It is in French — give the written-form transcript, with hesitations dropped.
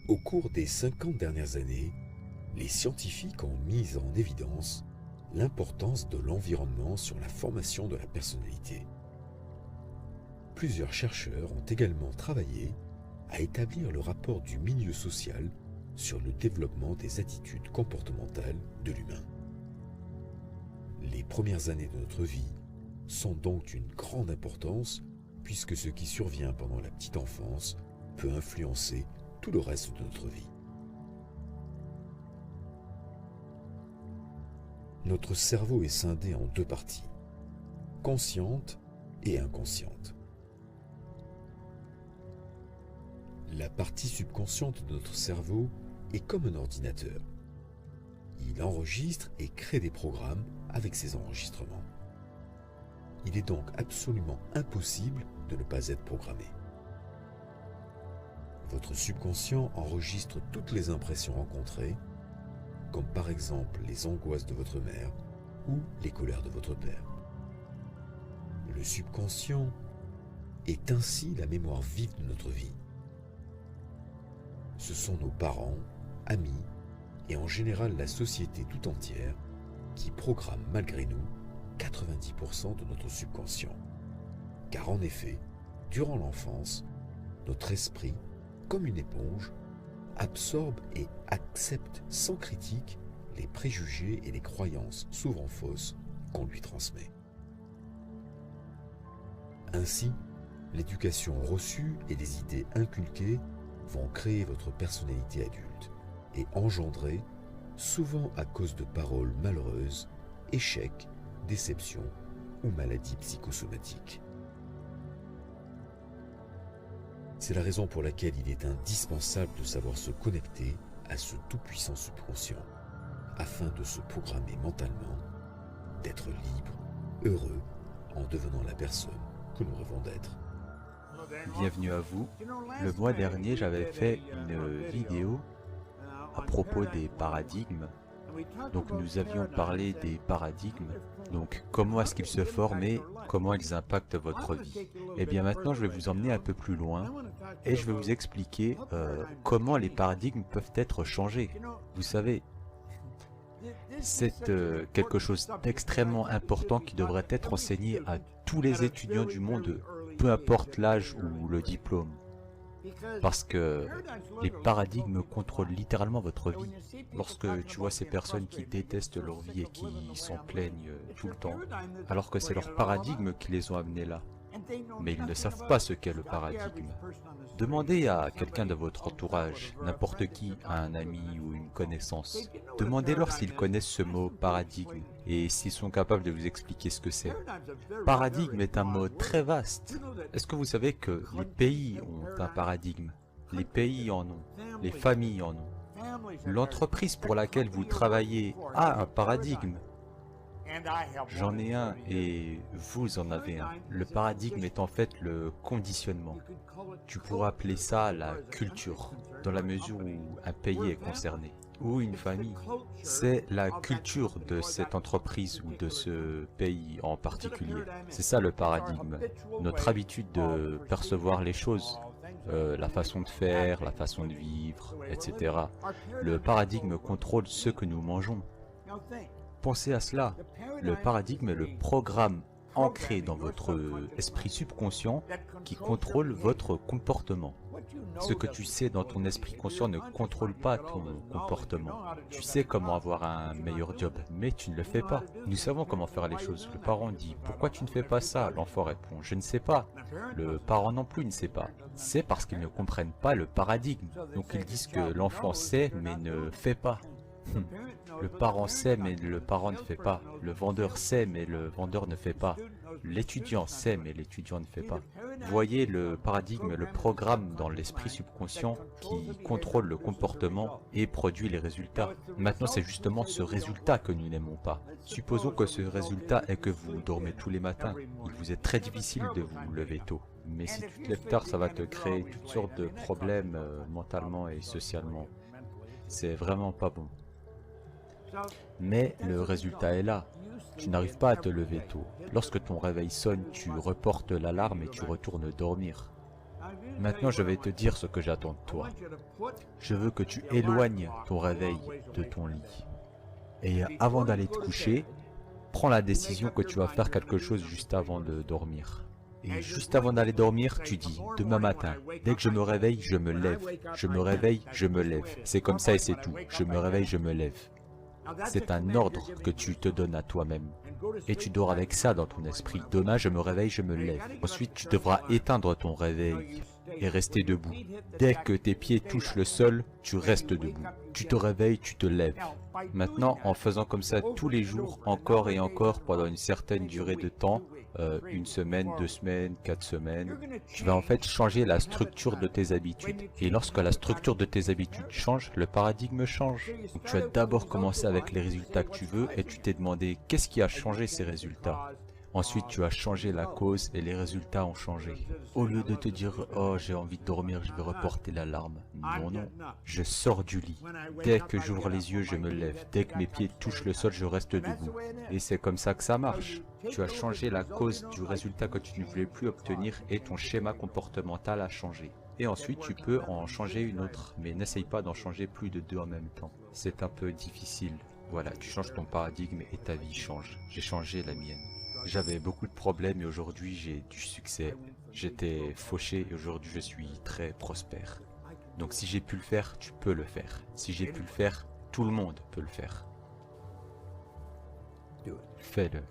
Au cours des 50 dernières années, les scientifiques ont mis en évidence l'importance de l'environnement sur la formation de la personnalité. Plusieurs chercheurs ont également travaillé à établir le rapport du milieu social sur le développement des attitudes comportementales de l'humain. Les premières années de notre vie sont donc d'une grande importance puisque ce qui survient pendant la petite enfance peut influencer tout le reste de notre vie. Notre cerveau est scindé en deux parties, consciente et inconsciente. La partie subconsciente de notre cerveau est comme un ordinateur. Il enregistre et crée des programmes avec ces enregistrements. Il est donc absolument impossible de ne pas être programmé. Votre subconscient enregistre toutes les impressions rencontrées, comme par exemple les angoisses de votre mère ou les colères de votre père. Le subconscient est ainsi la mémoire vive de notre vie. Ce sont nos parents, amis et en général la société tout entière qui programment malgré nous 90% de notre subconscient. Car en effet, durant l'enfance, notre esprit, comme une éponge, absorbe et accepte sans critique les préjugés et les croyances souvent fausses qu'on lui transmet. Ainsi, l'éducation reçue et les idées inculquées vont créer votre personnalité adulte et engendrer, souvent à cause de paroles malheureuses, échecs, déceptions ou maladies psychosomatiques. C'est la raison pour laquelle il est indispensable de savoir se connecter à ce tout-puissant subconscient, afin de se programmer mentalement, d'être libre, heureux, en devenant la personne que nous rêvons d'être. Bienvenue à vous. Le mois dernier, j'avais fait une vidéo à propos des paradigmes. Donc nous avions parlé des paradigmes, donc comment est-ce qu'ils se forment et comment ils impactent votre vie. Et bien maintenant je vais vous emmener un peu plus loin et je vais vous expliquer comment les paradigmes peuvent être changés. Vous savez, c'est quelque chose d'extrêmement important qui devrait être enseigné à tous les étudiants du monde, peu importe l'âge ou le diplôme. Parce que les paradigmes contrôlent littéralement votre vie. Lorsque tu vois ces personnes qui détestent leur vie et qui s'en plaignent tout le temps, alors que c'est leur paradigme qui les ont amenés là. Mais ils ne savent pas ce qu'est le paradigme. Demandez à quelqu'un de votre entourage, n'importe qui, à un ami ou une connaissance. Demandez-leur s'ils connaissent ce mot paradigme et s'ils sont capables de vous expliquer ce que c'est. Paradigme est un mot très vaste. Est-ce que vous savez que les pays ont un paradigme? Les pays en ont, les familles en ont. L'entreprise pour laquelle vous travaillez a un paradigme. J'en ai un et vous en avez un. Le paradigme est en fait le conditionnement. Tu pourrais appeler ça la culture, dans la mesure où un pays est concerné, ou une famille. C'est la culture de cette entreprise ou de ce pays en particulier. C'est ça le paradigme, notre habitude de percevoir les choses, la façon de faire, la façon de vivre, etc. Le paradigme contrôle ce que nous mangeons. Pensez à cela, le paradigme est le programme ancré dans votre esprit subconscient qui contrôle votre comportement. Ce que tu sais dans ton esprit conscient ne contrôle pas ton comportement. Tu sais comment avoir un meilleur job, mais tu ne le fais pas. Nous savons comment faire les choses. Le parent dit « Pourquoi tu ne fais pas ça ?» L'enfant répond « Je ne sais pas ». Le parent non plus ne sait pas. C'est parce qu'ils ne comprennent pas le paradigme. Donc ils disent que l'enfant sait mais ne fait pas. Le parent sait mais le parent ne fait pas. Le vendeur sait mais le vendeur ne fait pas. L'étudiant sait mais l'étudiant ne fait pas. Voyez le paradigme, le programme dans l'esprit subconscient qui contrôle le comportement et produit les résultats. Maintenant c'est justement ce résultat que nous n'aimons pas. Supposons que ce résultat est que vous dormez tous les matins. Il vous est très difficile de vous lever tôt. Mais si tu te lèves tard, ça va te créer toutes sortes de problèmes mentalement et socialement. C'est vraiment pas bon. Mais le résultat est là. Tu n'arrives pas à te lever tôt. Lorsque ton réveil sonne, tu reportes l'alarme et tu retournes dormir. Maintenant, je vais te dire ce que j'attends de toi. Je veux que tu éloignes ton réveil de ton lit. Et avant d'aller te coucher, prends la décision que tu vas faire quelque chose juste avant de dormir. Et juste avant d'aller dormir, tu dis, demain matin, dès que je me réveille, je me lève. Je me réveille, je me lève. C'est comme ça et c'est tout. Je me réveille, je me lève. C'est un ordre que tu te donnes à toi-même. Et tu dors avec ça dans ton esprit. Demain, je me réveille, je me lève. Ensuite, tu devras éteindre ton réveil et rester debout. Dès que tes pieds touchent le sol, tu restes debout. Tu te réveilles, tu te lèves. Maintenant, en faisant comme ça tous les jours, encore et encore, pendant une certaine durée de temps, une semaine, 2 semaines, 4 semaines, tu vas en fait changer la structure de tes habitudes. Et lorsque la structure de tes habitudes change, le paradigme change. Donc tu as d'abord commencé avec les résultats que tu veux et tu t'es demandé qu'est-ce qui a changé ces résultats. Ensuite, tu as changé la cause et les résultats ont changé. Au lieu de te dire « Oh, j'ai envie de dormir, je vais reporter l'alarme ». Non, non. Je sors du lit. Dès que j'ouvre les yeux, je me lève. Dès que mes pieds touchent le sol, je reste debout. Et c'est comme ça que ça marche. Tu as changé la cause du résultat que tu ne voulais plus obtenir et ton schéma comportemental a changé. Et ensuite, tu peux en changer une autre. Mais n'essaye pas d'en changer plus de 2 en même temps. C'est un peu difficile. Voilà, tu changes ton paradigme et ta vie change. J'ai changé la mienne. J'avais beaucoup de problèmes et aujourd'hui j'ai du succès. J'étais fauché et aujourd'hui je suis très prospère. Donc si j'ai pu le faire, tu peux le faire. Si j'ai pu le faire, tout le monde peut le faire. Fais-le.